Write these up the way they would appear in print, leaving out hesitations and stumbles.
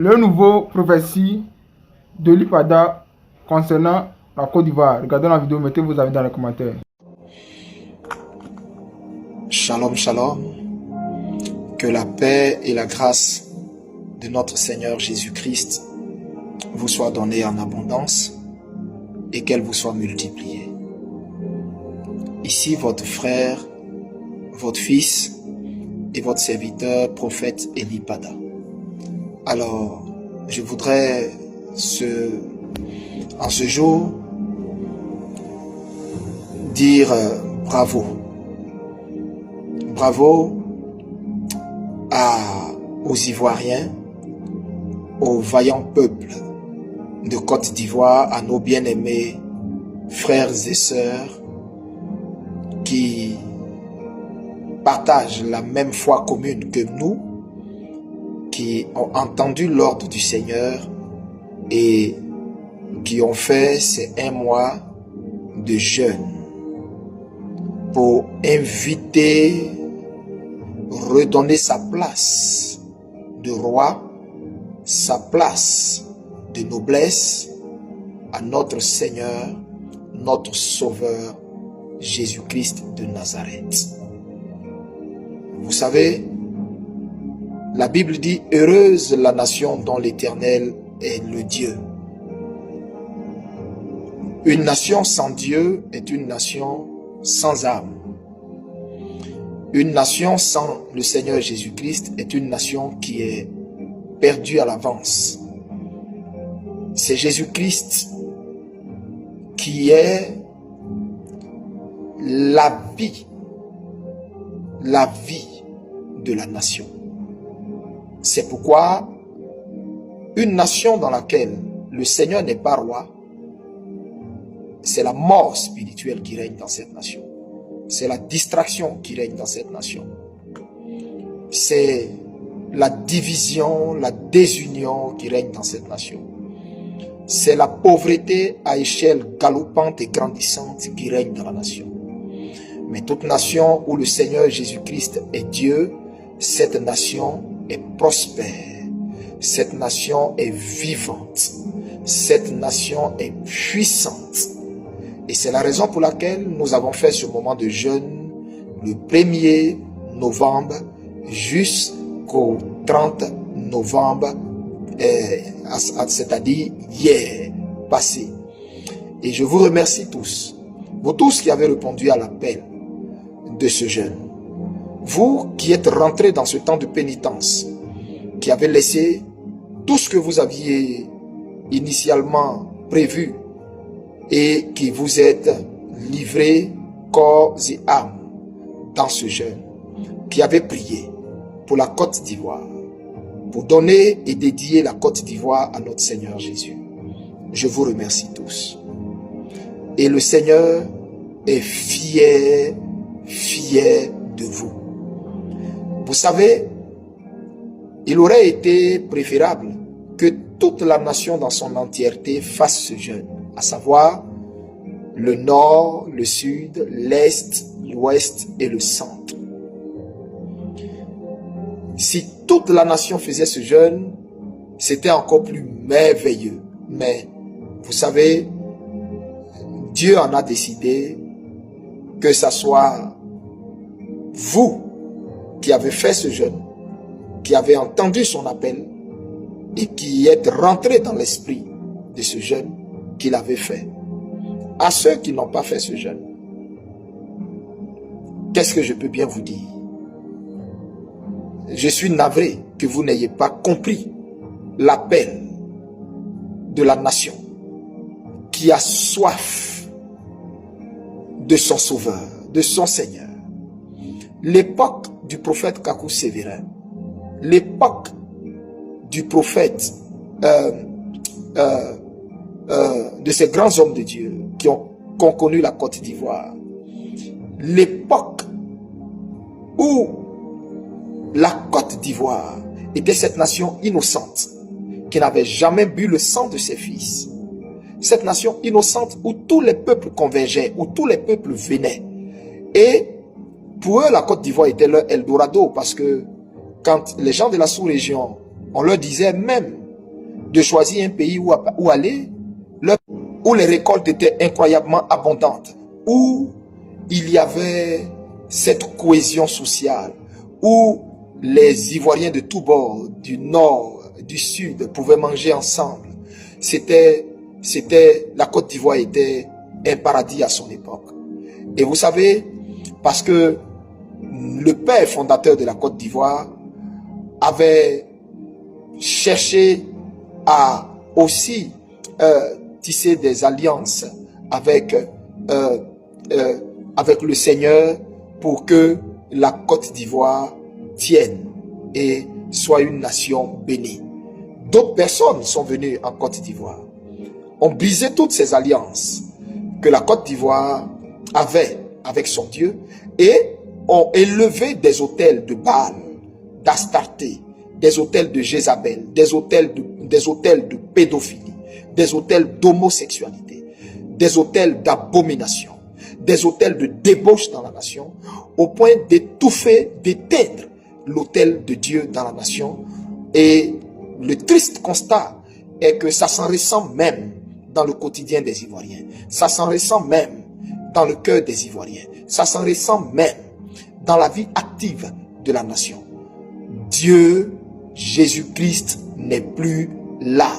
Le nouveau prophétie de l'IPADA concernant la Côte d'Ivoire. Regardez la vidéo, mettez vos avis dans les commentaires. Shalom, shalom. Que la paix et la grâce de notre Seigneur Jésus-Christ vous soient données en abondance et qu'elles vous soient multipliées. Ici votre frère, votre fils et votre serviteur, prophète Elipada. Alors, je voudrais en ce jour dire bravo. Bravo aux Ivoiriens, au vaillant peuple de Côte d'Ivoire, à nos bien-aimés frères et sœurs qui partagent la même foi commune que nous, qui ont entendu l'ordre du Seigneur et qui ont fait ces 1 mois de jeûne pour inviter, redonner sa place de roi, sa place de noblesse à notre Seigneur, notre Sauveur, Jésus-Christ de Nazareth. Vous savez, la Bible dit « Heureuse la nation dont l'Éternel est le Dieu ». Une nation sans Dieu est une nation sans âme. Une nation sans le Seigneur Jésus-Christ est une nation qui est perdue à l'avance. C'est Jésus-Christ qui est la vie de la nation. C'est pourquoi une nation dans laquelle le Seigneur n'est pas roi, c'est la mort spirituelle qui règne dans cette nation. C'est la distraction qui règne dans cette nation. C'est la division, la désunion qui règne dans cette nation. C'est la pauvreté à échelle galopante et grandissante qui règne dans la nation. Mais toute nation où le Seigneur Jésus-Christ est Dieu, cette nation est prospère. Cette nation est vivante. Cette nation est puissante. Et c'est la raison pour laquelle nous avons fait ce moment de jeûne le 1er novembre jusqu'au 30 novembre, c'est-à-dire hier passé. Et je vous remercie tous, vous tous qui avez répondu à l'appel de ce jeûne. Vous qui êtes rentrés dans ce temps de pénitence, qui avez laissé tout ce que vous aviez initialement prévu et qui vous êtes livrés corps et âme dans ce jeûne, qui avez prié pour la Côte d'Ivoire, pour donner et dédier la Côte d'Ivoire à notre Seigneur Jésus. Je vous remercie tous. Et le Seigneur est fier de vous. Vous savez, il aurait été préférable que toute la nation dans son entièreté fasse ce jeûne, à savoir le nord, le sud, l'est, l'ouest et le centre. Si toute la nation faisait ce jeûne, c'était encore plus merveilleux. Mais vous savez, Dieu en a décidé que ce soit vous qui avez fait ce jeûne, qui avez entendu son appel et qui êtes rentrés dans l'esprit de ce jeûne qu'il avait fait. À ceux qui n'ont pas fait ce jeûne, qu'est-ce que je peux bien vous dire? Je suis navré que vous n'ayez pas compris l'appel de la nation qui a soif de son Sauveur, de son Seigneur. L'époque du prophète Kakou Sévérin, l'époque du prophète de ces grands hommes de Dieu qui ont connu la Côte d'Ivoire, l'époque où la Côte d'Ivoire était cette nation innocente qui n'avait jamais bu le sang de ses fils, cette nation innocente où tous les peuples convergeaient, où tous les peuples venaient. Et pour eux, la Côte d'Ivoire était leur Eldorado, parce que quand les gens de la sous-région, on leur disait même de choisir un pays où aller, où les récoltes étaient incroyablement abondantes, où il y avait cette cohésion sociale, où les Ivoiriens de tous bords, du nord, du sud, pouvaient manger ensemble. La Côte d'Ivoire était un paradis à son époque. Et vous savez, parce que le père fondateur de la Côte d'Ivoire avait cherché à aussi tisser des alliances avec le Seigneur pour que la Côte d'Ivoire tienne et soit une nation bénie. D'autres personnes sont venues en Côte d'Ivoire, ont brisé toutes ces alliances que la Côte d'Ivoire avait avec son Dieu et ont élevé des autels de Baal, d'Astarté, des autels de Jézabel, des autels de pédophilie, des autels d'homosexualité, des autels d'abomination, des autels de débauche dans la nation, au point d'étouffer, d'éteindre l'autel de Dieu dans la nation. Et le triste constat est que ça s'en ressent même dans le quotidien des Ivoiriens. Ça s'en ressent même dans le cœur des Ivoiriens. Ça s'en ressent même dans la vie active de la nation. Dieu, Jésus-Christ n'est plus là.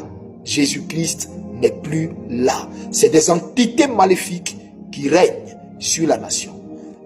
Jésus-Christ n'est plus là. C'est des entités maléfiques qui règnent sur la nation.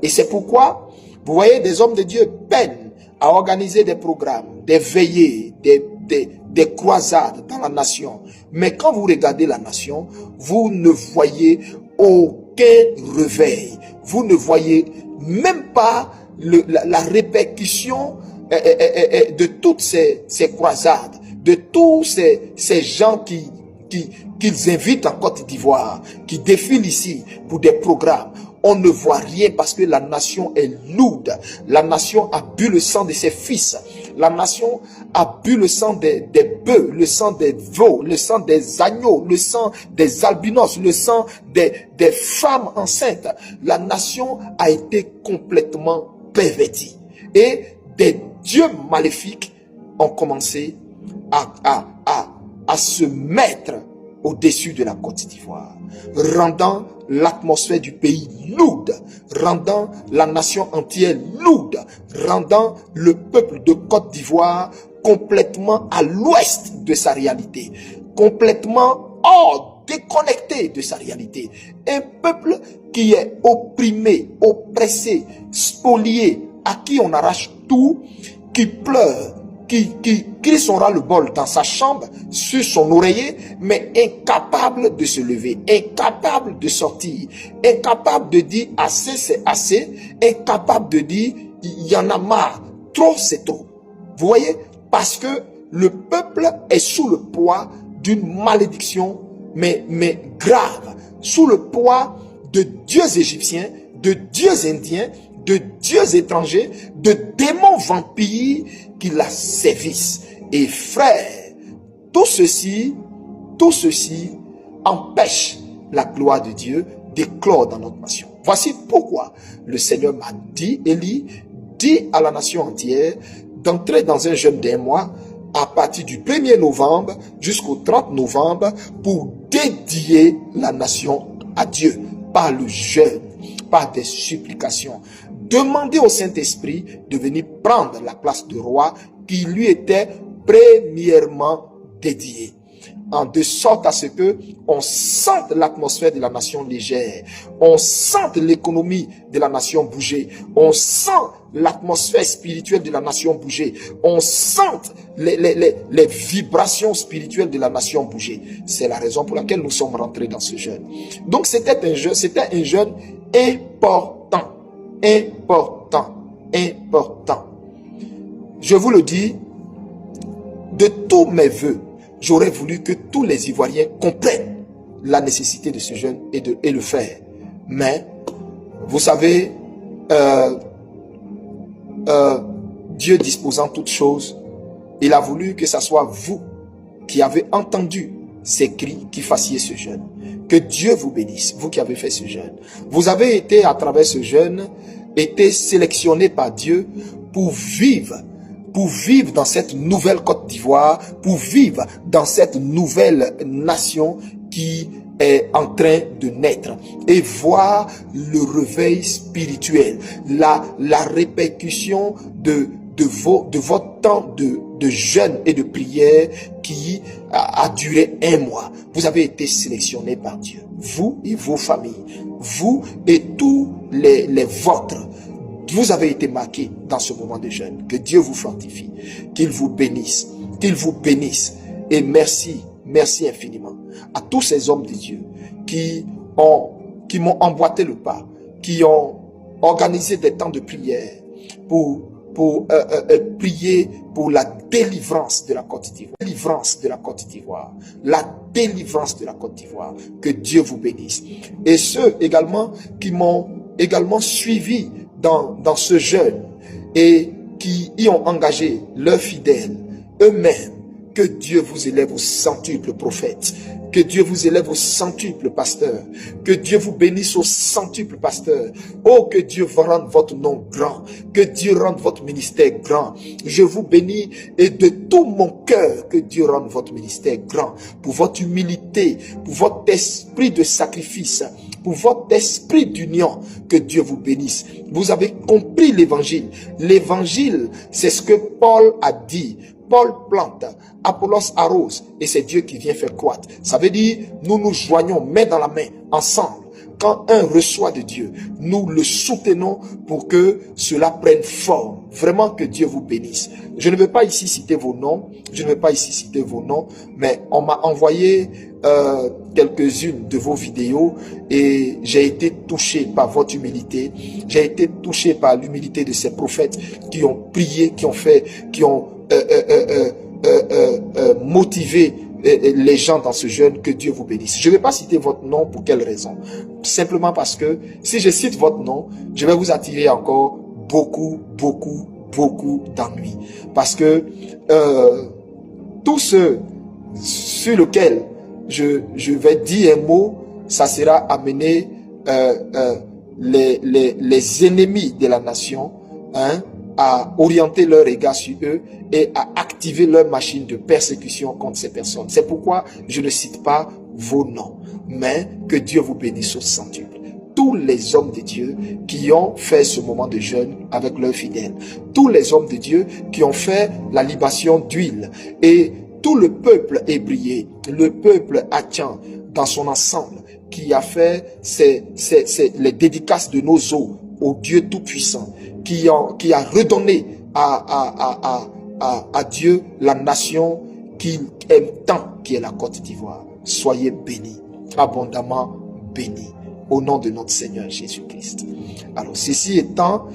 Et c'est pourquoi, vous voyez, des hommes de Dieu peinent à organiser des programmes, des veillées, des croisades dans la nation. Mais quand vous regardez la nation, vous ne voyez aucun réveil. Vous ne voyez même pas la répercussion de toutes ces croisades, de tous ces gens qu'ils invitent en Côte d'Ivoire, qui défilent ici pour des programmes. On ne voit rien parce que la nation est lourde. La nation a bu le sang de ses fils. La nation a bu le sang des bœufs, le sang des veaux, le sang des agneaux, le sang des albinos, le sang des femmes enceintes. La nation a été complètement pervertie. Et des dieux maléfiques ont commencé à se mettre au-dessus de la Côte d'Ivoire, rendant l'atmosphère du pays lourde, rendant la nation entière lourde, rendant le peuple de Côte d'Ivoire complètement à l'ouest de sa réalité, complètement hors, déconnecté de sa réalité. Un peuple qui est opprimé, oppressé, spolié, à qui on arrache tout, qui pleure, qui crie son ras-le-bol dans sa chambre, sur son oreiller, mais incapable de se lever, incapable de sortir, incapable de dire assez c'est assez, incapable de dire il y en a marre, trop c'est trop. Vous voyez, parce que le peuple est sous le poids d'une malédiction, mais grave, sous le poids de dieux égyptiens, de dieux indiens, de dieux étrangers, de démons vampires qui la sévissent. Et frère, tout ceci empêche la gloire de Dieu d'éclore dans notre nation. Voici pourquoi le Seigneur m'a dit, Élie, dit à la nation entière d'entrer dans un jeûne d'un mois à partir du 1er novembre jusqu'au 30 novembre pour dédier la nation à Dieu par le jeûne, par des supplications. Demandez au Saint-Esprit de venir prendre la place de roi qui lui était premièrement dédiée. En de sorte à ce que on sente l'atmosphère de la nation légère, on sente l'économie de la nation bouger, on sent l'atmosphère spirituelle de la nation bouger, on sente les vibrations spirituelles de la nation bouger. C'est la raison pour laquelle nous sommes rentrés dans ce jeûne. Donc c'était un jeûne important, important. Je vous le dis, de tous mes voeux, j'aurais voulu que tous les Ivoiriens comprennent la nécessité de ce jeûne et le faire. Mais, vous savez, Dieu disposant toutes choses, il a voulu que ce soit vous qui avez entendu ces cris qui fassiez ce jeûne. Que Dieu vous bénisse, vous qui avez fait ce jeûne. Vous avez été, à travers ce jeûne, été sélectionné par Dieu pour vivre pour vivre dans cette nouvelle Côte d'Ivoire, pour vivre dans cette nouvelle nation qui est en train de naître et voir le réveil spirituel, la répercussion de votre temps de jeûne et de prière qui a duré 1 mois. Vous avez été sélectionnés par Dieu, vous et vos familles, vous et tous les vôtres. Vous avez été marqués dans ce moment de jeûne. Que Dieu vous fortifie, qu'il vous bénisse, et merci infiniment à tous ces hommes de Dieu qui m'ont emboîté le pas, qui ont organisé des temps de prière pour prier pour la délivrance de la Côte d'Ivoire. La délivrance de la Côte d'Ivoire. Que Dieu vous bénisse. Et ceux également qui m'ont également suivi dans ce jeûne et qui y ont engagé leurs fidèles eux-mêmes. Que Dieu vous élève au centuple prophète. Que Dieu vous élève au centuple pasteur. Que Dieu vous bénisse au centuple pasteur. Oh, que Dieu rende votre nom grand. Que Dieu rende votre ministère grand. Je vous bénis et de tout mon cœur, que Dieu rende votre ministère grand. Pour votre humilité, pour votre esprit de sacrifice, pour votre esprit d'union, que Dieu vous bénisse. Vous avez compris l'évangile. L'évangile, c'est ce que Paul a dit. Paul plante, Apollos arrose, et c'est Dieu qui vient faire croître. Ça veut dire, nous nous joignons main dans la main, ensemble. Quand un reçoit de Dieu, nous le soutenons pour que cela prenne forme. Vraiment, que Dieu vous bénisse. Je ne vais pas ici citer vos noms, mais on m'a envoyé quelques-unes de vos vidéos et j'ai été touché par votre humilité. J'ai été touché par l'humilité de ces prophètes qui ont prié, qui ont motiver les gens dans ce jeûne. Que Dieu vous bénisse. Je ne vais pas citer votre nom. Pour quelle raison? Simplement parce que si je cite votre nom, je vais vous attirer encore beaucoup d'ennuis. Parce que tout ce sur lequel je vais dire un mot, ça sera amener les ennemis de la nation, à orienter leur regard sur eux et à activer leur machine de persécution contre ces personnes. C'est pourquoi je ne cite pas vos noms, mais que Dieu vous bénisse au centuple. Tous les hommes de Dieu qui ont fait ce moment de jeûne avec leurs fidèles, tous les hommes de Dieu qui ont fait la libation d'huile, et tout le peuple hébreu, le peuple Hattian dans son ensemble, qui a fait les dédicaces de nos os au Dieu Tout-Puissant, qui a redonné à Dieu la nation qu'il aime tant, qui est la Côte d'Ivoire. Soyez bénis, abondamment bénis, au nom de notre Seigneur Jésus-Christ. Alors, ceci étant,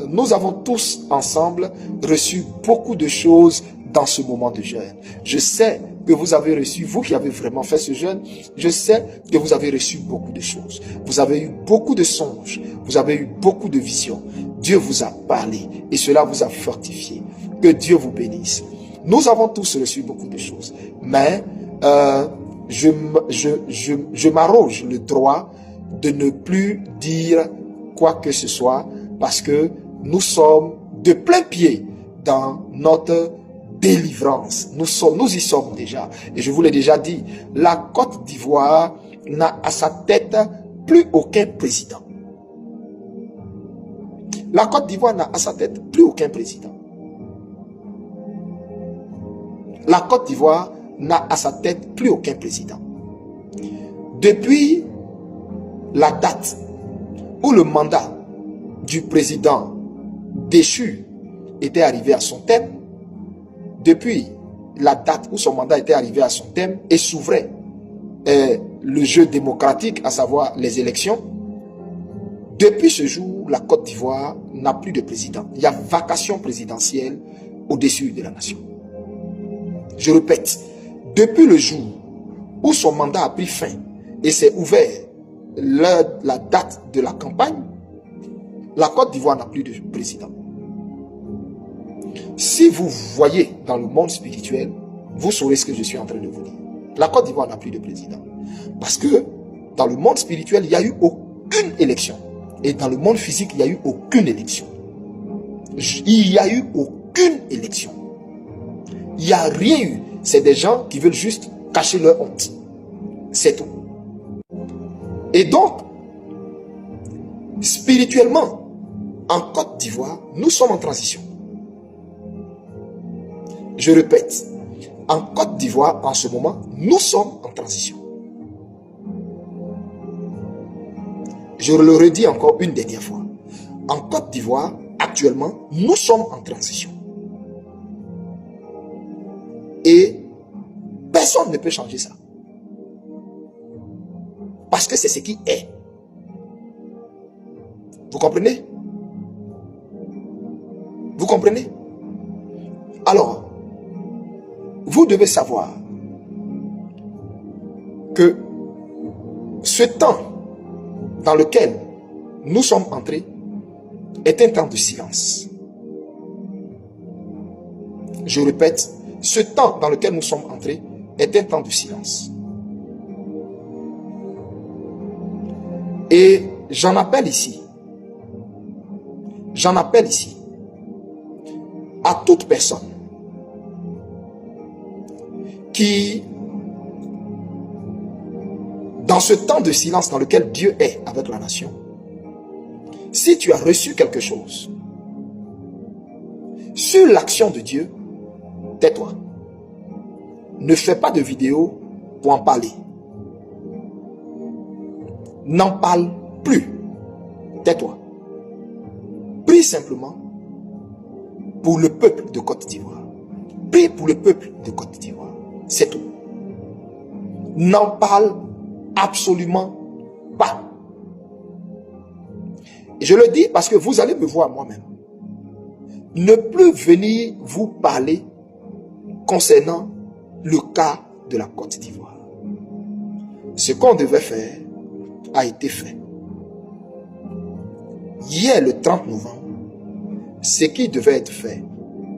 nous avons tous ensemble reçu beaucoup de choses dans ce moment de jeûne. Je sais que vous avez reçu, vous qui avez vraiment fait ce jeûne, je sais que vous avez reçu beaucoup de choses. Vous avez eu beaucoup de songes, vous avez eu beaucoup de visions. Dieu vous a parlé et cela vous a fortifié. Que Dieu vous bénisse. Nous avons tous reçu beaucoup de choses, mais je m'arroge le droit de ne plus dire quoi que ce soit, parce que nous sommes de plein pied dans notre délivrance. Nous y sommes déjà. Et je vous l'ai déjà dit, la Côte d'Ivoire n'a à sa tête plus aucun président. La Côte d'Ivoire n'a à sa tête plus aucun président. La Côte d'Ivoire n'a à sa tête plus aucun président. Depuis la date où le mandat du président déchu était arrivé à son terme, depuis la date où son mandat était arrivé à son terme et s'ouvrait le jeu démocratique, à savoir les élections, depuis ce jour, la Côte d'Ivoire n'a plus de président. Il y a vacation présidentielle au-dessus de la nation. Je répète, depuis le jour où son mandat a pris fin et s'est ouvert la date de la campagne, la Côte d'Ivoire n'a plus de président. Si vous voyez dans le monde spirituel, vous saurez ce que je suis en train de vous dire. La Côte d'Ivoire n'a plus de président. Parce que dans le monde spirituel, il n'y a eu aucune élection. Et dans le monde physique, il n'y a eu aucune élection. Il n'y a eu aucune aucune élection. Il n'y a rien eu. C'est des gens qui veulent juste cacher leur honte. C'est tout. Et donc, spirituellement, en Côte d'Ivoire, nous sommes en transition. Je répète, en Côte d'Ivoire, en ce moment, nous sommes en transition. Je le redis encore une dernière fois. En Côte d'Ivoire, actuellement, nous sommes en transition. Et personne ne peut changer ça. Parce que c'est ce qui est. Vous comprenez? Vous comprenez? Alors, vous devez savoir que ce temps dans lequel nous sommes entrés est un temps de silence. Je répète, ce temps dans lequel nous sommes entrés est un temps de silence. Et j'en appelle ici à toute personne qui, dans ce temps de silence dans lequel Dieu est avec la nation, si tu as reçu quelque chose sur l'action de Dieu, tais-toi. Ne fais pas de vidéo pour en parler. N'en parle plus. Tais-toi. Prie simplement pour le peuple de Côte d'Ivoire. Prie pour le peuple de Côte d'Ivoire. C'est tout. N'en parle absolument pas. Et je le dis parce que vous allez me voir moi-même. Ne plus venir vous parler concernant le cas de la Côte d'Ivoire. Ce qu'on devait faire a été fait. Hier, le 30 novembre, ce qui devait être fait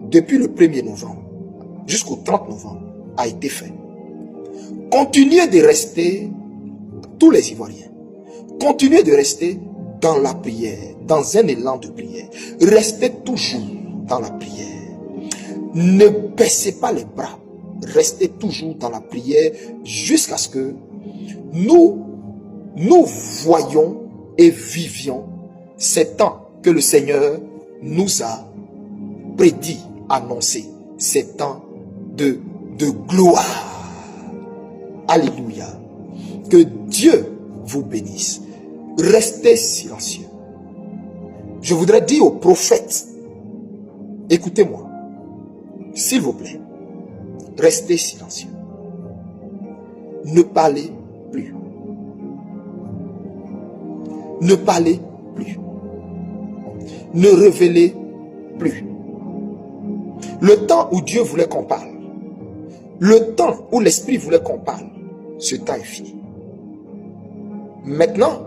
depuis le 1er novembre jusqu'au 30 novembre a été fait. Continuez de rester, tous les Ivoiriens, continuez de rester dans la prière, dans un élan de prière. Restez toujours dans la prière. Ne baissez pas les bras. Restez toujours dans la prière jusqu'à ce que nous voyions et vivions ces temps que le Seigneur nous a prédit, annoncé. Ces temps de gloire. Alléluia. Que Dieu vous bénisse. Restez silencieux. Je voudrais dire aux prophètes, écoutez-moi, s'il vous plaît, restez silencieux. Ne parlez plus. Ne parlez plus. Ne révélez plus. Le temps où Dieu voulait qu'on parle, le temps où l'Esprit voulait qu'on parle, ce temps est fini. Maintenant,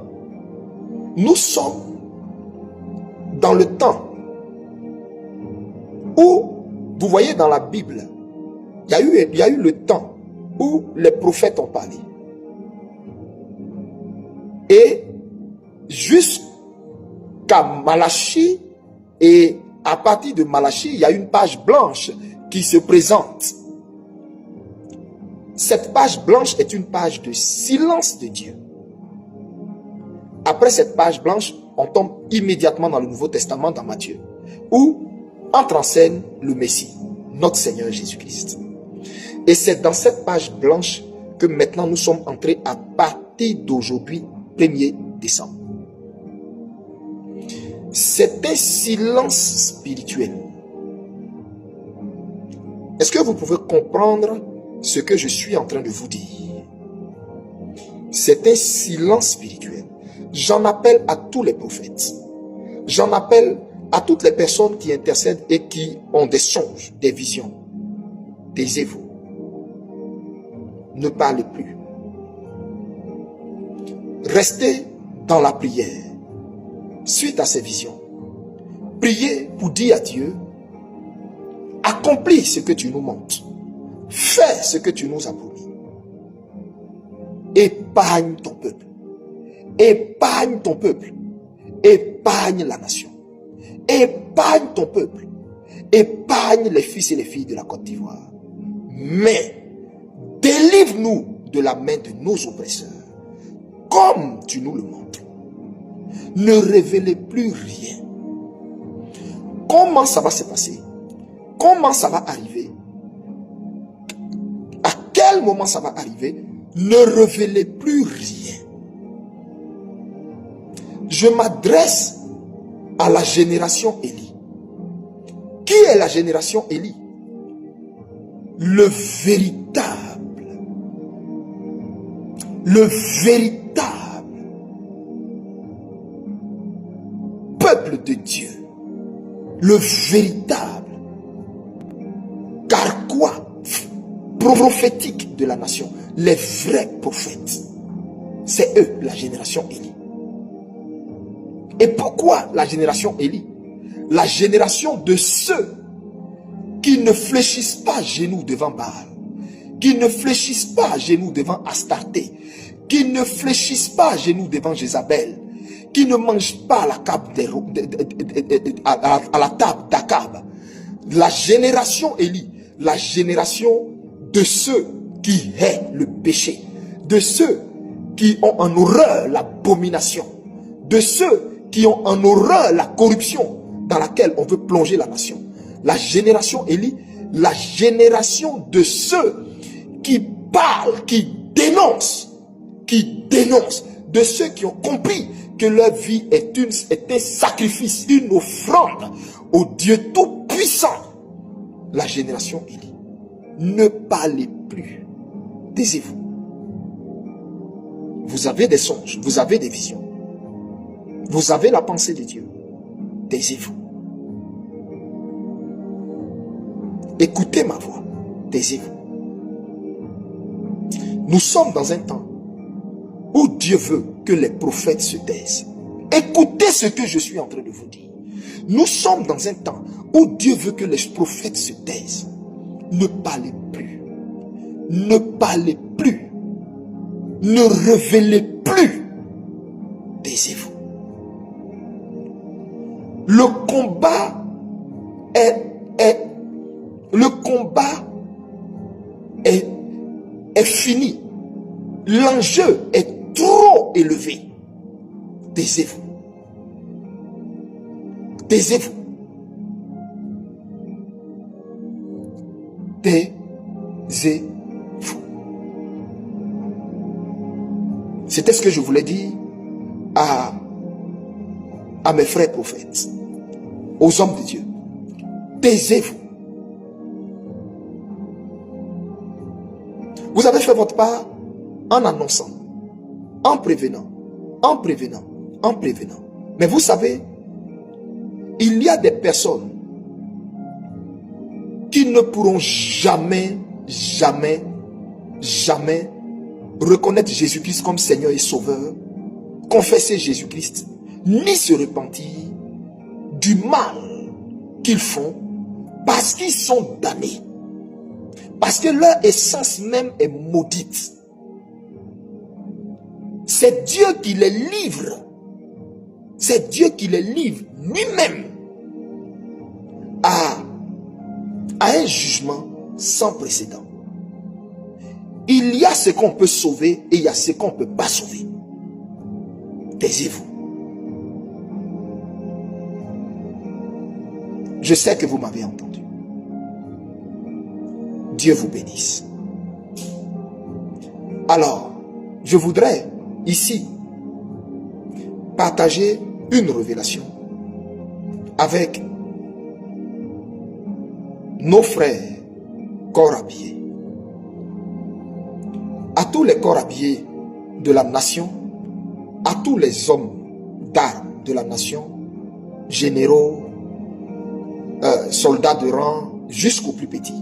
nous sommes dans le temps où, vous voyez dans la Bible, il y a eu le temps où les prophètes ont parlé. Et jusqu'à Malachie, et à partir de Malachie, il y a une page blanche qui se présente. Cette page blanche est une page de silence de Dieu. Après cette page blanche, on tombe immédiatement dans le Nouveau Testament, dans Matthieu, où entre en scène le Messie, notre Seigneur Jésus-Christ. Et c'est dans cette page blanche que maintenant nous sommes entrés à partir d'aujourd'hui, 1er décembre. C'est un silence spirituel. Est-ce que vous pouvez comprendre ce que je suis en train de vous dire? C'est un silence spirituel. J'en appelle à tous les prophètes. J'en appelle à toutes les personnes qui intercèdent et qui ont des songes, des visions. Taisez-vous. Ne parlez plus. Restez dans la prière. Suite à ces visions, priez pour dire à Dieu, accomplis ce que tu nous montres. Fais ce que tu nous as promis. Épargne ton peuple. Épargne ton peuple. Épargne la nation. Épargne ton peuple. épargne les fils et les filles de la Côte d'Ivoire. Mais délivre-nous de la main de nos oppresseurs, comme tu nous le montres. Ne révélez plus rien. Comment ça va se passer? Comment ça va arriver? À quel moment ça va arriver? Ne révélez plus rien. Je m'adresse à la génération Élie. Qui est la génération Élie? Le véritable peuple de Dieu, le véritable carquois prophétique de la nation, les vrais prophètes. C'est eux, la génération Élie. Et pourquoi la génération Élie? La génération de ceux qui ne fléchissent pas à genoux devant Baal, qui ne fléchissent pas à genoux devant Astarté, qui ne fléchissent pas à genoux devant Jézabel, qui ne mangent pas à la table d'Akab. La génération Élie, la génération de ceux qui haïssent le péché, de ceux qui ont en horreur l'abomination, de ceux qui ont en horreur la corruption dans laquelle on veut plonger la nation. La génération Élie, la génération de ceux qui parlent, qui dénoncent, de ceux qui ont compris que leur vie est un sacrifice, une offrande au Dieu Tout-Puissant. La génération Élie. Ne parlez plus. Taisez-vous. Vous avez des songes, vous avez des visions. Vous avez la pensée de Dieu. Taisez-vous. Écoutez ma voix. Taisez-vous. Nous sommes dans un temps où Dieu veut que les prophètes se taisent. Écoutez ce que je suis en train de vous dire. Nous sommes dans un temps où Dieu veut que les prophètes se taisent. Ne parlez plus. Ne parlez plus. Ne révélez plus. Taisez-vous. Le combat est fini. L'enjeu est trop élevé. Taisez-vous. Taisez-vous. Taisez-vous. C'était ce que je voulais dire à mes frères prophètes, aux hommes de Dieu. Taisez-vous. Vous avez fait votre part en annonçant, en prévenant, en prévenant, en prévenant. Mais vous savez, il y a des personnes qui ne pourront jamais, jamais, jamais reconnaître Jésus-Christ comme Seigneur et Sauveur, confesser Jésus-Christ, ni se repentir du mal qu'ils font parce qu'ils sont damnés. Parce que leur essence même est maudite. C'est Dieu qui les livre. C'est Dieu qui les livre lui-même à un jugement sans précédent. Il y a ce qu'on peut sauver et il y a ce qu'on ne peut pas sauver. Taisez-vous. Je sais que vous m'avez entendu. Dieu vous bénisse. Alors, je voudrais ici partager une révélation avec nos frères corps habillés. À tous les corps habillés de la nation, à tous les hommes d'armes de la nation, généraux, soldats de rang, jusqu'aux plus petits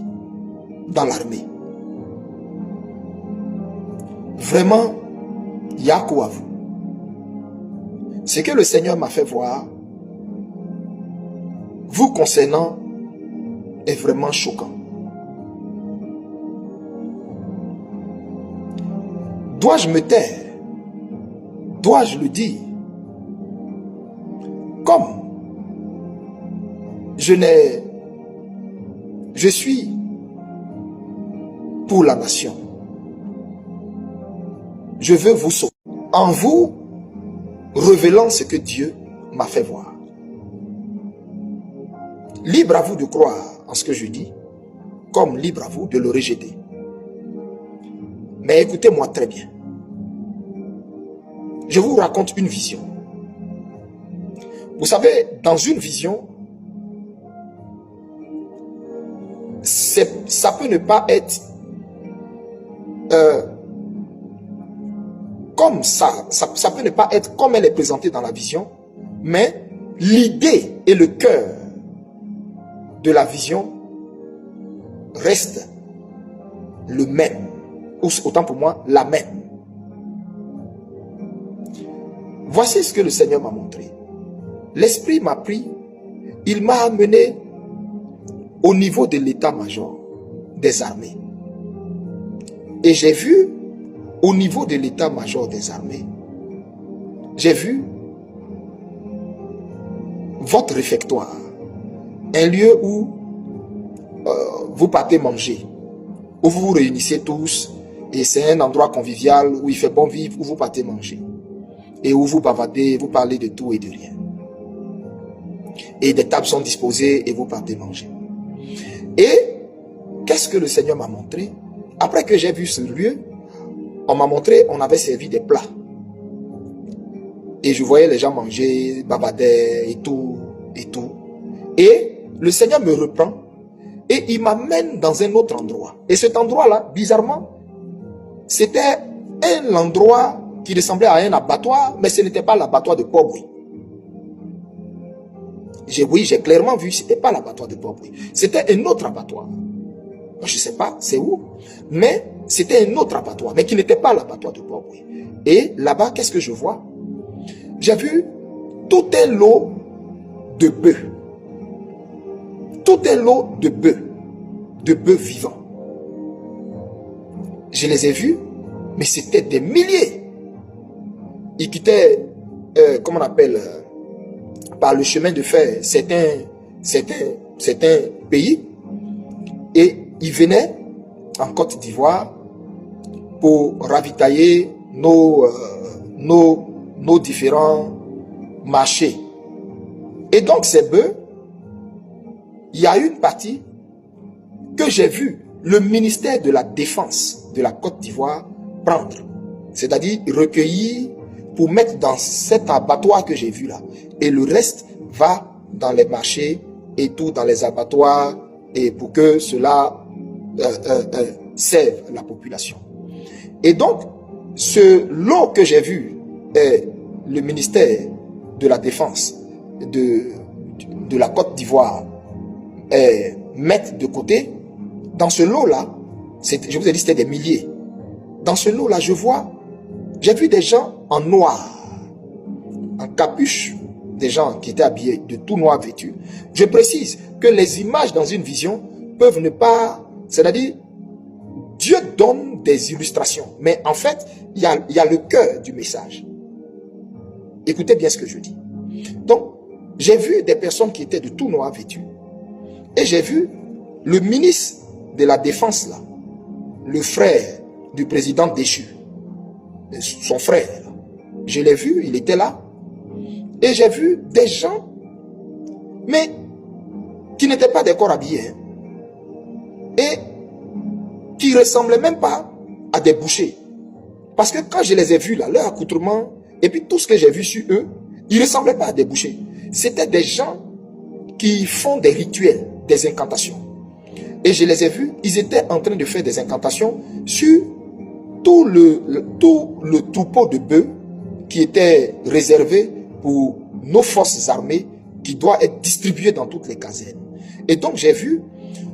dans l'armée. Vraiment, il y a quoi à vous. Ce que le Seigneur m'a fait voir, vous concernant, est vraiment choquant. Dois-je me taire? Dois-je le dire? Comme je n'ai je suis pour la nation. Je veux vous sauver en vous révélant ce que Dieu m'a fait voir. Libre à vous de croire en ce que je dis, comme libre à vous de le rejeter. Mais écoutez-moi très bien. Je vous raconte une vision. Vous savez, dans une vision, ça peut ne pas être comme ça peut ne pas être comme elle est présentée dans la vision, mais l'idée et le cœur de la vision reste le même, ou autant pour moi, la même. Voici ce que le Seigneur m'a montré. L'Esprit m'a pris, il m'a amené au niveau de l'état-major des armées. Et j'ai vu, au niveau de l'état-major des armées, j'ai vu votre réfectoire, un lieu où vous partez manger, où vous vous réunissez tous, et c'est un endroit convivial où il fait bon vivre, où vous partez manger, et où vous bavardez, vous parlez de tout et de rien. Et des tables sont disposées et vous partez manger. Et qu'est-ce que le Seigneur m'a montré? Après que j'ai vu ce lieu, on m'a montré, on avait servi des plats. Et je voyais les gens manger, bavarder et tout, et tout. Et le Seigneur me reprend et il m'amène dans un autre endroit. Et cet endroit-là, bizarrement, c'était un endroit qui ressemblait à un abattoir, mais ce n'était pas l'abattoir de Port-Bouilly. Oui, j'ai clairement vu, ce n'était pas l'abattoir de Port-Bouilly. C'était un autre abattoir. Je ne sais pas c'est où, mais c'était un autre abattoir, mais qui n'était pas l'abattoir de Port-Bouilly. Et là-bas, qu'est-ce que je vois? J'ai vu tout un lot de bœufs. Tout un lot de bœufs vivants. Je les ai vus, mais c'était des milliers. Ils quittaient, comment on appelle, par le chemin de fer, certains pays, et ils venaient en Côte d'Ivoire pour ravitailler nos différents marchés. Et donc ces bœufs, il y a une partie que j'ai vu le ministère de la Défense de la Côte d'Ivoire prendre. C'est-à-dire recueillir pour mettre dans cet abattoir que j'ai vu là. Et le reste va dans les marchés et tout, dans les abattoirs, et pour que cela serve la population. Et donc, ce lot que j'ai vu, le ministère de la Défense de la Côte d'Ivoire mettre de côté, dans ce lot-là, je vous ai dit c'était des milliers. Dans ce lot-là, j'ai vu des gens en noir, en capuche, des gens qui étaient habillés de tout noir vêtus. Je précise que les images dans une vision peuvent ne pas, c'est-à-dire, Dieu donne des illustrations, mais en fait, il y a le cœur du message. Écoutez bien ce que je dis. Donc, j'ai vu des personnes qui étaient de tout noir vêtues, et j'ai vu le ministre de la Défense là, le frère du président déchu, son frère, je l'ai vu, il était là, et j'ai vu des gens, mais qui n'étaient pas des corps habillés, et qui ressemblaient même pas à des bouchers. Parce que quand je les ai vus là, leur accoutrement, et puis tout ce que j'ai vu sur eux, ils ne ressemblaient pas à des bouchers. C'était des gens qui font des rituels, des incantations. Et je les ai vus, ils étaient en train de faire des incantations sur tout le troupeau de bœufs qui était réservé pour nos forces armées, qui doit être distribué dans toutes les casernes. Et donc j'ai vu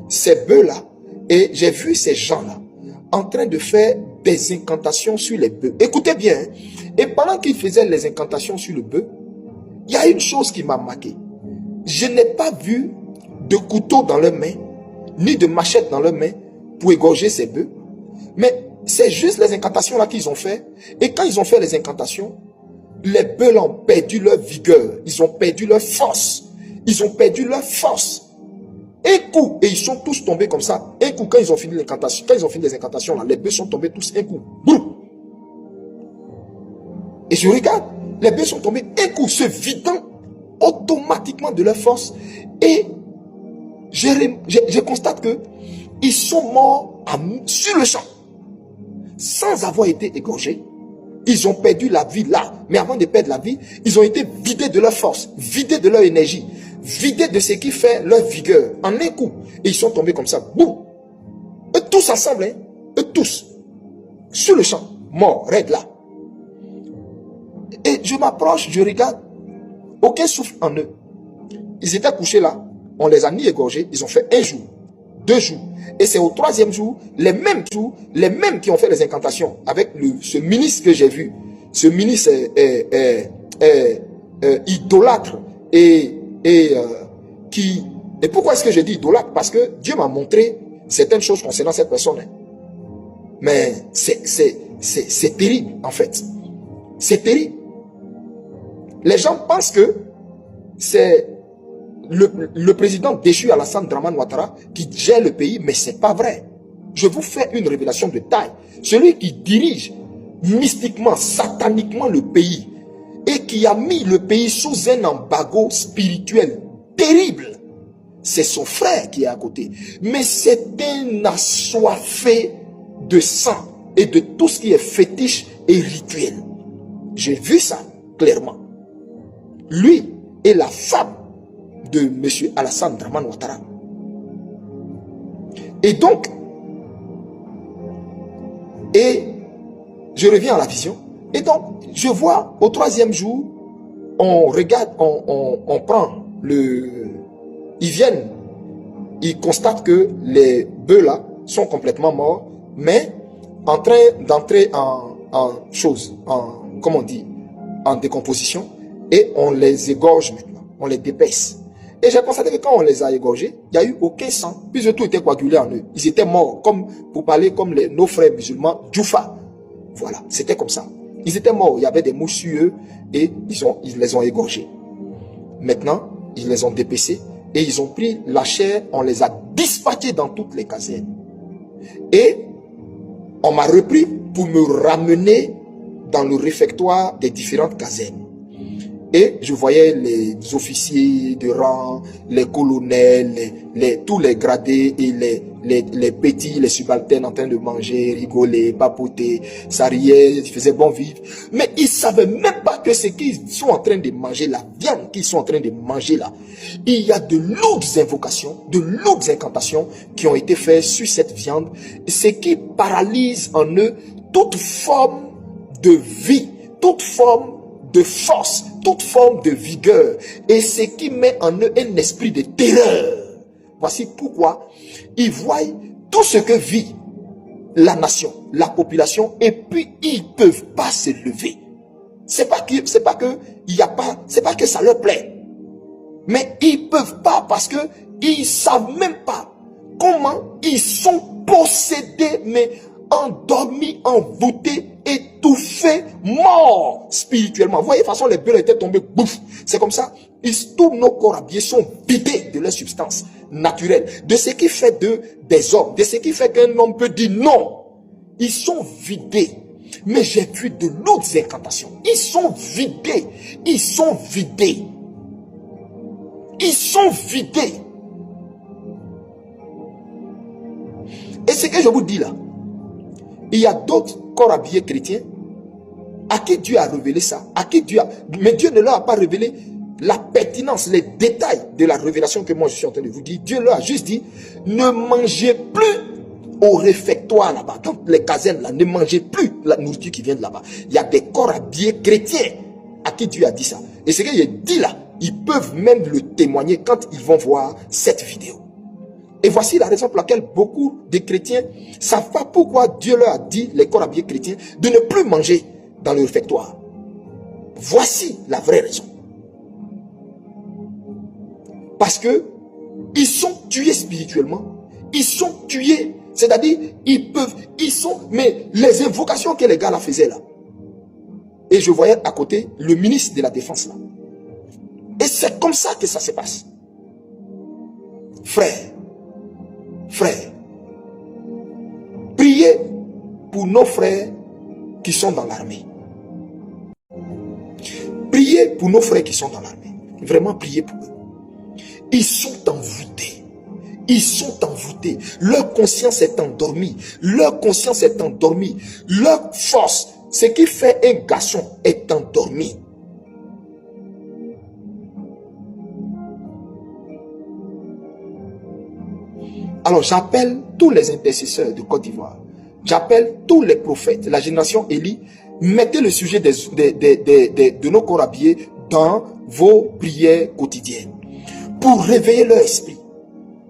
ces bœufs-là, et j'ai vu ces gens-là en train de faire des incantations sur les bœufs. Écoutez bien, et pendant qu'ils faisaient les incantations sur le bœuf, il y a une chose qui m'a marqué. Je n'ai pas vu de couteau dans leurs mains, ni de machette dans leurs mains pour égorger ces bœufs. Mais c'est juste les incantations là qu'ils ont fait. Et quand ils ont fait les incantations, les bœufs là ont perdu leur vigueur. Ils ont perdu leur force. Ils ont perdu leur force. Un coup, et ils sont tous tombés comme ça. Un coup, quand ils ont fini l'incantation, quand ils ont fini les incantations, là, les bœufs sont tombés tous un coup. Boum. Et je regarde, les bœufs sont tombés un coup, se vidant automatiquement de leur force. Et je constate que ils sont morts sur le champ, sans avoir été égorgés. Ils ont perdu la vie là. Mais avant de perdre la vie, ils ont été vidés de leur force, vidés de leur énergie, vidés de ce qui fait leur vigueur. En un coup. Et ils sont tombés comme ça. Boum. Eux tous ensemble. Hein? Eux tous. Sur le champ. Morts. Raides là. Et je m'approche, je regarde. Aucun souffle en eux. Ils étaient couchés là. On les a ni égorgés. Ils ont fait 1 jour. 2 jours. Et c'est au 3e jour, les mêmes qui ont fait les incantations avec ce ministre que j'ai vu. Ce ministre idolâtre et pourquoi est-ce que je dis idolâtre? Parce que Dieu m'a montré certaines choses concernant cette personne. Mais c'est terrible en fait. C'est terrible. Les gens pensent que c'est le président déchu Alassane Dramane Ouattara qui gère le pays, mais c'est pas vrai. Je vous fais une révélation de taille. Celui qui dirige mystiquement, sataniquement le pays et qui a mis le pays sous un embargo spirituel terrible, c'est son frère qui est à côté. Mais c'est un assoiffé de sang et de tout ce qui est fétiche et rituel. J'ai vu ça clairement. Lui et la femme de M. Alassane Dramane Ouattara. Et donc, je reviens à la vision. Et donc, je vois au 3e jour, on regarde, on prend ils viennent, ils constatent que les bœufs là sont complètement morts, mais en train d'entrer comment on dit, en décomposition, et on les égorge maintenant, on les dépaisse. Et j'ai constaté que quand on les a égorgés, il n'y a eu aucun sang, puisque tout était coagulé en eux. Ils étaient morts, comme pour parler comme nos frères musulmans, Djoufa. Voilà, c'était comme ça. Ils étaient morts, il y avait des mouches sur eux, et ils les ont égorgés. Maintenant, ils les ont dépecés, et ils ont pris la chair, on les a dispatchés dans toutes les casernes. Et on m'a repris pour me ramener dans le réfectoire des différentes casernes. Et je voyais les officiers de rang, les colonels, tous les gradés et les petits, les subalternes en train de manger, rigoler, papoter, ça riait, ils faisaient bon vivre. Mais ils ne savaient même pas que ce qu'ils sont en train de manger, la viande qu'ils sont en train de manger là, il y a de lourdes invocations, de lourdes incantations qui ont été faites sur cette viande, ce qui paralyse en eux toute forme de vie, toute forme de force, toute forme de vigueur, et ce qui met en eux un esprit de terreur. Voici pourquoi ils voient tout ce que vit la nation, la population, et puis ils ne peuvent pas se lever. C'est pas que ça leur plaît, mais ils peuvent pas parce que ils savent même pas comment ils sont possédés, mais endormis, envoûtés, étouffés, morts spirituellement. Vous voyez, de toute façon, les bœufs étaient tombés, bouf. C'est comme ça. Tous nos corps habillés sont vidés de leur substance naturelle, de ce qui fait des hommes, de ce qui fait qu'un homme peut dire non. Ils sont vidés. Mais j'ai vu de lourdes incantations. Ils sont vidés. Ils sont vidés. Ils sont vidés. Et ce que je vous dis là, il y a d'autres corps habillés chrétiens à qui Dieu a révélé ça, mais Dieu ne leur a pas révélé la pertinence, les détails de la révélation que moi je suis en train de vous dire. Dieu leur a juste dit, ne mangez plus au réfectoire là-bas, dans les casernes là, ne mangez plus la nourriture qui vient de là-bas. Il y a des corps habillés chrétiens à qui Dieu a dit ça. Et ce qu'il a dit là, ils peuvent même le témoigner quand ils vont voir cette vidéo. Et voici la raison pour laquelle beaucoup de chrétiens ne savent pas pourquoi Dieu leur a dit, les corps habillés chrétiens, de ne plus manger dans le réfectoire. Voici la vraie raison. Parce que ils sont tués spirituellement. Ils sont tués, c'est-à-dire, mais les invocations que les gars là faisaient là. Et je voyais à côté le ministre de la Défense là. Et c'est comme ça que ça se passe. Frère, frères. Priez pour nos frères qui sont dans l'armée. Priez pour nos frères qui sont dans l'armée. Vraiment, priez pour eux. Ils sont envoûtés. Ils sont envoûtés. Leur conscience est endormie. Leur conscience est endormie. Leur force, ce qui fait un garçon, est endormi. Alors j'appelle tous les intercesseurs de Côte d'Ivoire. J'appelle tous les prophètes, la génération Élie. Mettez le sujet de nos corps habillés dans vos prières quotidiennes. Pour réveiller leur esprit.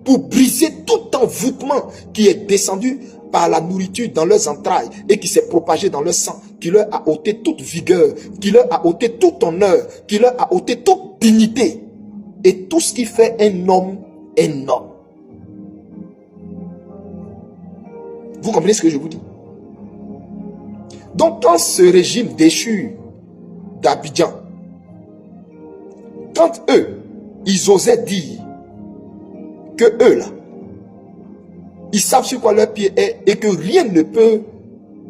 Pour briser tout envoûtement qui est descendu par la nourriture dans leurs entrailles et qui s'est propagé dans leur sang, qui leur a ôté toute vigueur, qui leur a ôté tout honneur, qui leur a ôté toute dignité. Et tout ce qui fait un homme. Vous comprenez ce que je vous dis? Donc quand ce régime déchu d'Abidjan, quand eux, ils osaient dire que eux là, ils savent sur quoi leur pied est et que rien ne peut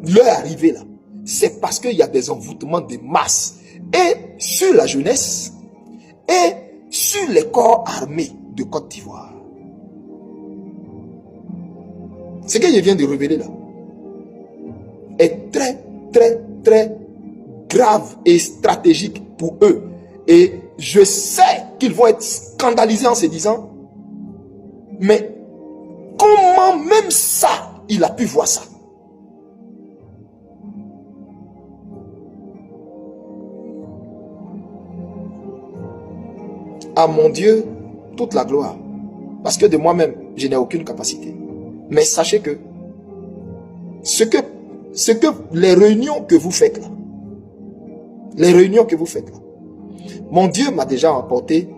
leur arriver là, c'est parce qu'il y a des envoûtements de masse et sur la jeunesse et sur les corps armés de Côte d'Ivoire. Ce que je viens de révéler là est très grave et stratégique pour eux. Et je sais qu'ils vont être scandalisés en se disant, mais comment même ça, il a pu voir ça? À mon Dieu, toute la gloire. Parce que de moi-même, je n'ai aucune capacité. Mais sachez que ce que les réunions que vous faites là, mon Dieu m'a déjà emporté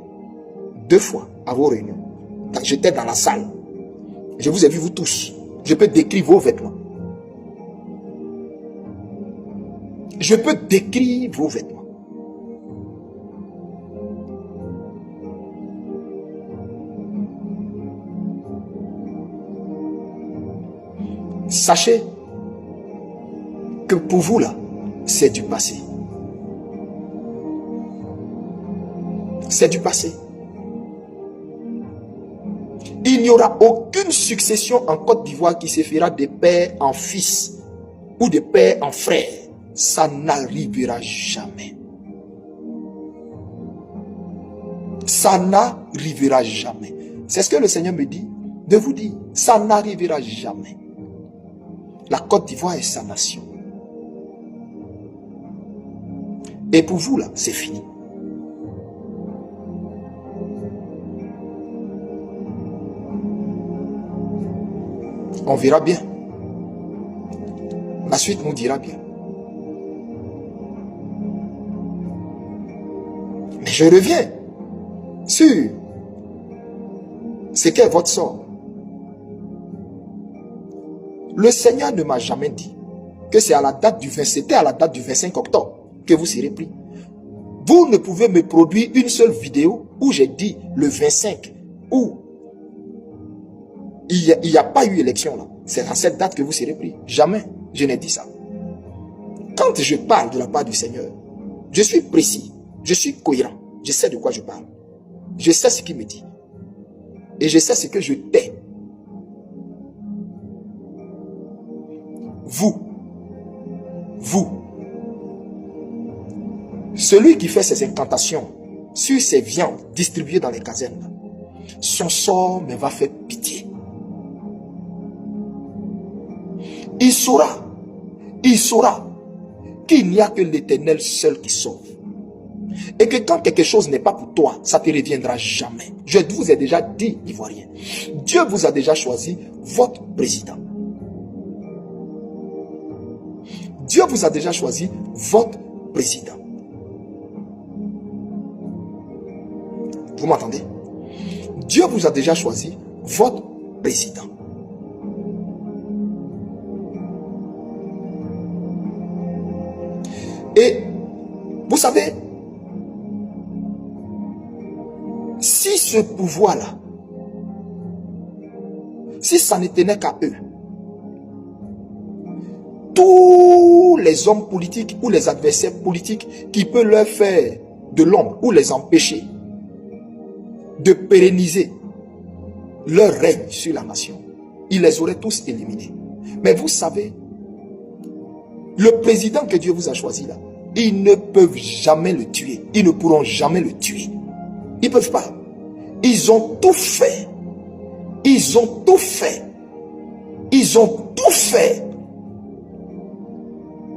2 fois à vos réunions. J'étais dans la salle. Je vous ai vu vous tous. Je peux décrire vos vêtements. Je peux décrire vos vêtements. Sachez que pour vous là, c'est du passé. C'est du passé. Il n'y aura aucune succession en Côte d'Ivoire qui se fera de père en fils ou de père en frère. Ça n'arrivera jamais. Ça n'arrivera jamais. C'est ce que le Seigneur me dit de vous dire. Ça n'arrivera jamais. La Côte d'Ivoire est sa nation. Et pour vous là, c'est fini. On verra bien. La suite nous dira bien. Mais je reviens sur ce qu'est votre sort. Le Seigneur ne m'a jamais dit que c'est à la date du 20, c'était à la date du 25 octobre que vous serez pris. Vous ne pouvez me produire une seule vidéo où j'ai dit le 25, où il n'y a pas eu élection là. C'est à cette date que vous serez pris. Jamais je n'ai dit ça. Quand je parle de la part du Seigneur, je suis précis, je suis cohérent, je sais de quoi je parle. Je sais ce qu'il me dit. Et je sais ce que je tais. Vous, celui qui fait ses incantations sur ses viandes distribuées dans les casernes, son sort me va faire pitié. Il saura qu'il n'y a que l'Éternel seul qui sauve. Et que quand quelque chose n'est pas pour toi, ça ne te reviendra jamais. Je vous ai déjà dit, Ivoirien, Dieu vous a déjà choisi votre président. Dieu vous a déjà choisi votre président. Vous m'entendez? Dieu vous a déjà choisi votre président. Et vous savez, si ce si ça ne tenait qu'à eux, tous les hommes politiques ou les adversaires politiques qui peuvent leur faire de l'ombre ou les empêcher de pérenniser leur règne sur la nation, ils les auraient tous éliminés. Mais vous savez, le président que Dieu vous a choisi là, ils ne peuvent jamais le tuer. Ils ne pourront jamais le tuer. Ils ne peuvent pas. Ils ont tout fait. Ils ont tout fait. Ils ont tout fait.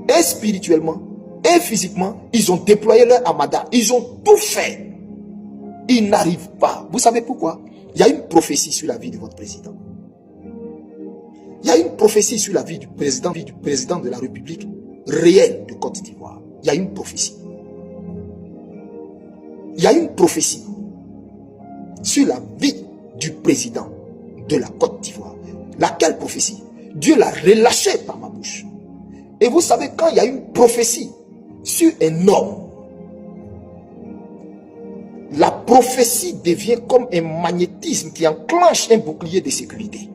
Et spirituellement, et physiquement, ils ont déployé leur amada. Ils ont tout fait. Ils n'arrivent pas. Vous savez pourquoi? Il y a une prophétie sur la vie de votre président. Il y a une prophétie sur la vie du président de la République réelle de Côte d'Ivoire. Il y a une prophétie. Il y a une prophétie sur la vie du président de la Côte d'Ivoire. Laquelle prophétie? Dieu l'a relâchée par ma bouche. Et vous savez, quand il y a une prophétie sur un homme, la prophétie devient comme un magnétisme qui enclenche un bouclier de sécurité.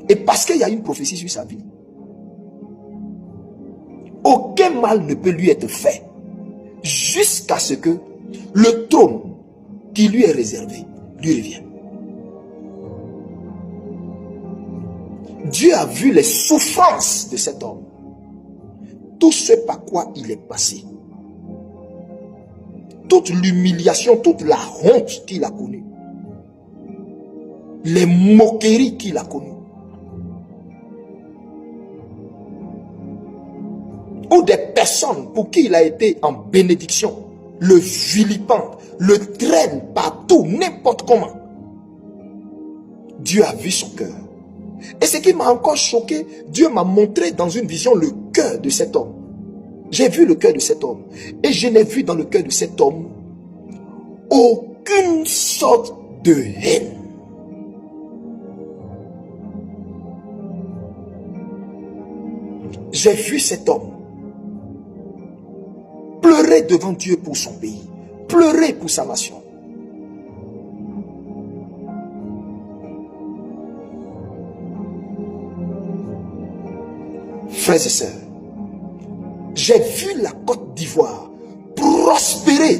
Et parce qu'il y a une prophétie sur sa vie, aucun mal ne peut lui être fait jusqu'à ce que le trône qui lui est réservé lui revienne. Dieu a vu les souffrances de cet homme, tout ce par quoi il est passé, toute l'humiliation, toute la honte qu'il a connue, les moqueries qu'il a connues, ou des personnes pour qui il a été en bénédiction, le vilipendent, le traîne partout, n'importe comment. Dieu a vu son cœur. Et ce qui m'a encore choqué, Dieu m'a montré dans une vision le cœur de cet homme. J'ai vu le cœur de cet homme. Et je n'ai vu dans le cœur de cet homme aucune sorte de haine. J'ai vu cet homme pleurer devant Dieu pour son pays, pleurer pour sa nation. Frères et sœurs, j'ai vu la Côte d'Ivoire prospérer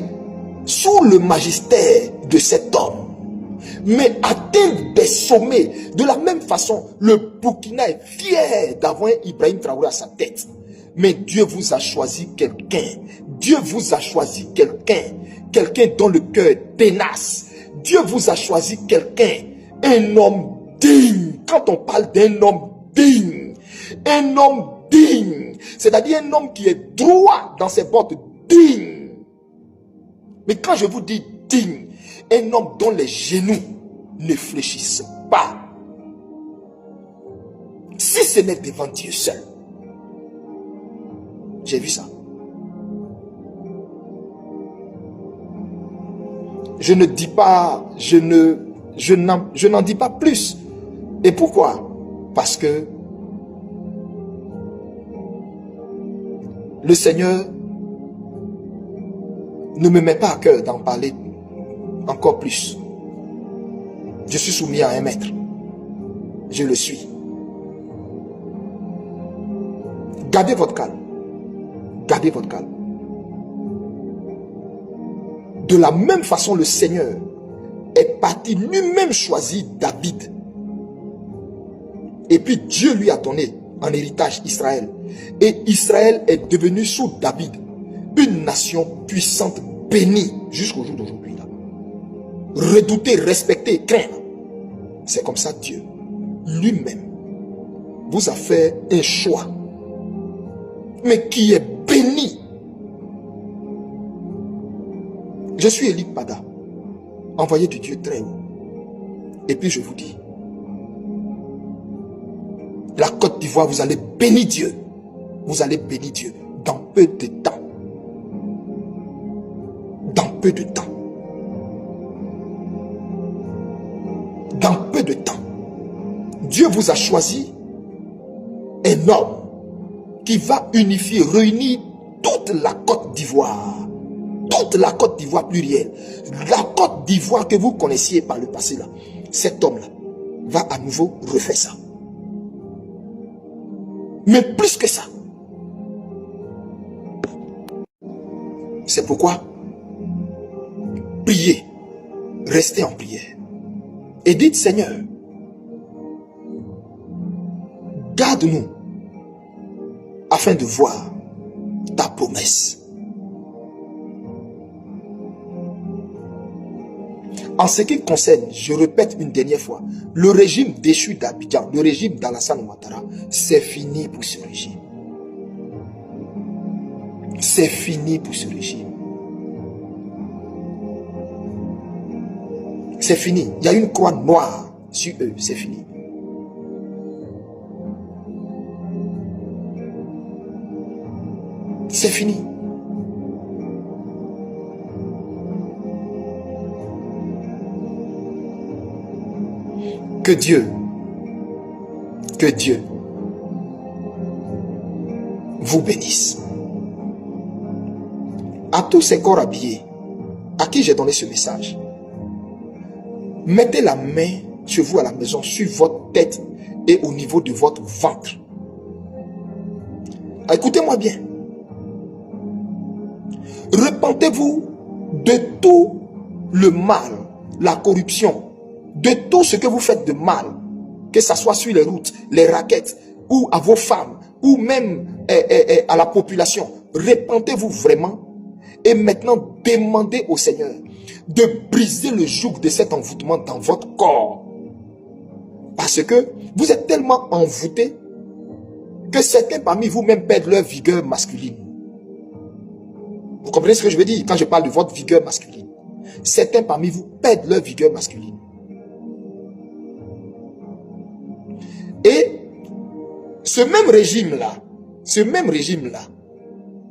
sous le magistère de cet homme, mais atteindre des sommets. De la même façon, le Burkina est fier d'avoir Ibrahim Traoré à sa tête. Mais Dieu vous a choisi quelqu'un. Dieu vous a choisi quelqu'un. Quelqu'un dont le cœur est tenace. Dieu vous a choisi quelqu'un. Un homme digne. Quand on parle d'un homme digne, un homme digne, c'est-à-dire un homme qui est droit dans ses bottes, digne. Mais quand je vous dis digne, un homme dont les genoux ne fléchissent pas. Si ce n'est devant Dieu seul. J'ai vu ça. Je ne dis pas, je n'en dis pas plus. Et pourquoi? Parce que le Seigneur ne me met pas à cœur d'en parler encore plus. Je suis soumis à un maître. Je le suis. Gardez votre calme. Gardez votre calme. De la même façon, le Seigneur est parti lui-même choisir David. Et puis Dieu lui a donné en héritage Israël. Et Israël est devenu sous David une nation puissante, bénie jusqu'au jour d'aujourd'hui. Redoutée, respectée, crainte. C'est comme ça Dieu lui-même vous a fait un choix, mais qui est béni. Je suis Élie Pada, envoyé de Dieu très haut. Et puis je vous dis, la Côte d'Ivoire, vous allez bénir Dieu. Vous allez bénir Dieu dans peu de temps. Dans peu de temps. Dans peu de temps. Dieu vous a choisi un homme qui va unifier, réunir toute la Côte d'Ivoire. Toute la Côte d'Ivoire plurielle. La Côte d'Ivoire que vous connaissiez par le passé là. Cet homme-là va à nouveau refaire ça. Mais plus que ça. C'est pourquoi, priez, restez en prière. Et dites, Seigneur, garde-nous afin de voir ta promesse. En ce qui concerne, je répète une dernière fois, le régime déchu d'Abidjan, le régime d'Alassane Ouattara, c'est fini pour ce régime. C'est fini pour ce régime. C'est fini. Il y a une croix noire sur eux, c'est fini. C'est fini. Que Dieu vous bénisse. À tous ces corps habillés, à qui j'ai donné ce message, mettez la main chez vous à la maison, sur votre tête et au niveau de votre ventre. Écoutez-moi bien. Repentez-vous de tout le mal, la corruption, de tout ce que vous faites de mal, que ce soit sur les routes, les raquettes, ou à vos femmes, ou même à la population. Repentez-vous vraiment et maintenant demandez au Seigneur de briser le joug de cet envoûtement dans votre corps. Parce que vous êtes tellement envoûtés que certains parmi vous même perdent leur vigueur masculine. Vous comprenez ce que je veux dire quand je parle de votre vigueur masculine? Certains parmi vous perdent leur vigueur masculine. Et ce même régime-là,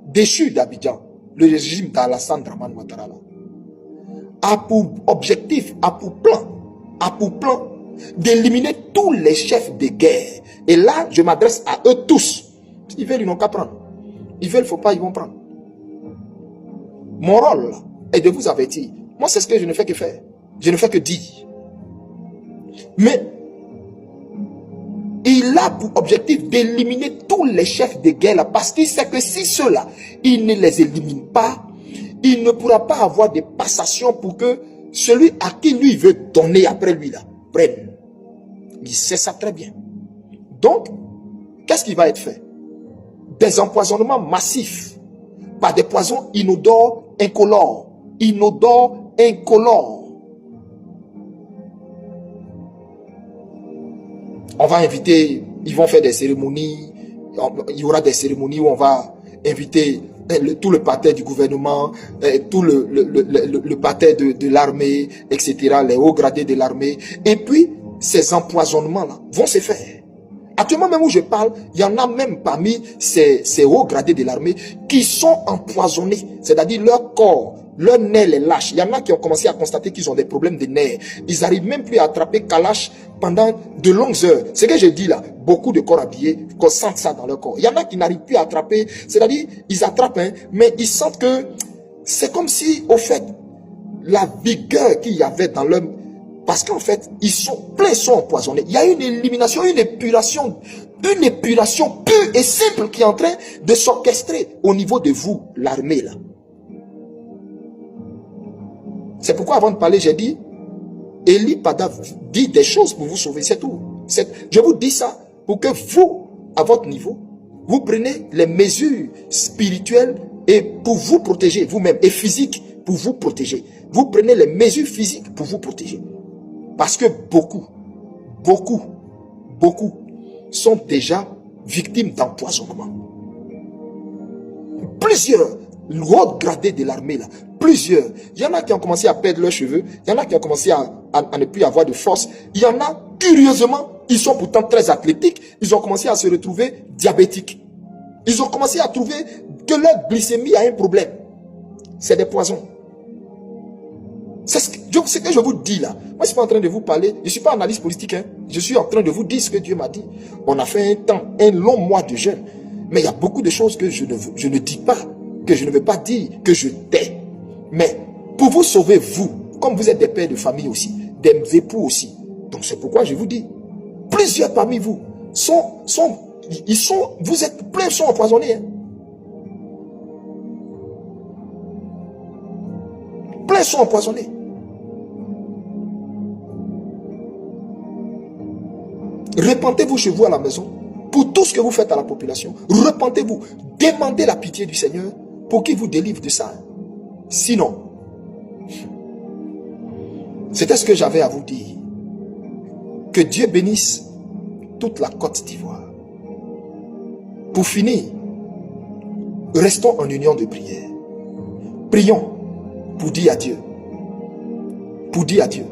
déchu d'Abidjan, le régime d'Alassane Ouattara, a pour objectif, a pour plan d'éliminer tous les chefs de guerre. Et là, je m'adresse à eux tous. S'ils veulent, ils n'ont qu'à prendre. Ils veulent, il ne faut pas, ils vont prendre. Mon rôle est de vous avertir. Moi, c'est ce que je ne fais que faire. Je ne fais que dire. Mais il a pour objectif d'éliminer tous les chefs de guerre là, parce qu'il sait que si ceux-là, il ne les élimine pas, il ne pourra pas avoir de passation pour que celui à qui lui veut donner après lui là, prenne. Il sait ça très bien. Donc, qu'est-ce qui va être fait? Des empoisonnements massifs par des poisons inodores, incolores. Inodores, incolores. On va inviter, ils vont faire des cérémonies, il y aura des cérémonies où on va inviter tout le parterre du gouvernement, tout le parterre de l'armée, etc., les hauts gradés de l'armée. Et puis, ces empoisonnements-là vont se faire. Actuellement même où je parle, il y en a même parmi ces hauts gradés de l'armée qui sont empoisonnés, c'est-à-dire leur corps, leur nez les lâche. Il y en a qui ont commencé à constater qu'ils ont des problèmes de nerfs. Ils n'arrivent même plus à attraper Kalash pendant de longues heures. Ce que je dis là, beaucoup de corps habillés sentent ça dans leur corps. Il y en a qui n'arrivent plus à attraper, c'est-à-dire ils attrapent, hein, mais ils sentent que c'est comme si, au fait, la vigueur qu'il y avait dans leur... Parce qu'en fait, ils sont empoisonnés. Il y a une élimination, une épuration pure et simple qui est en train de s'orchestrer au niveau de vous, l'armée là. C'est pourquoi avant de parler, j'ai dit, Eli Pada dit des choses pour vous sauver, c'est tout. Je vous dis ça pour que vous, à votre niveau, vous prenez les mesures spirituelles et pour vous protéger vous-même, et physiques pour vous protéger. Vous prenez les mesures physiques pour vous protéger. Parce que beaucoup sont déjà victimes d'empoisonnement. Plusieurs hauts gradés de l'armée là, plusieurs. Il y en a qui ont commencé à perdre leurs cheveux, il y en a qui ont commencé à ne plus avoir de force. Il y en a, curieusement, ils sont pourtant très athlétiques, ils ont commencé à se retrouver diabétiques. Ils ont commencé à trouver que leur glycémie a un problème. C'est des poisons. C'est ce que je vous dis là. Moi, je ne suis pas en train de vous parler. Je ne suis pas analyste politique. Hein. Je suis en train de vous dire ce que Dieu m'a dit. On a fait un long mois de jeûne. Mais il y a beaucoup de choses que je ne dis pas, que je ne veux pas dire, que je tais. Mais pour vous sauver, vous, comme vous êtes des pères de famille aussi, des époux aussi, Donc c'est pourquoi je vous dis, plusieurs parmi vous vous êtes pleins, sont empoisonnés. Hein. Pleins sont empoisonnés. Repentez-vous chez vous à la maison pour tout ce que vous faites à la population. Repentez-vous. Demandez la pitié du Seigneur pour qu'il vous délivre de ça. Sinon, c'était ce que j'avais à vous dire. Que Dieu bénisse toute la Côte d'Ivoire. Pour finir, restons en union de prière. Prions pour dire à Dieu. Pour dire à Dieu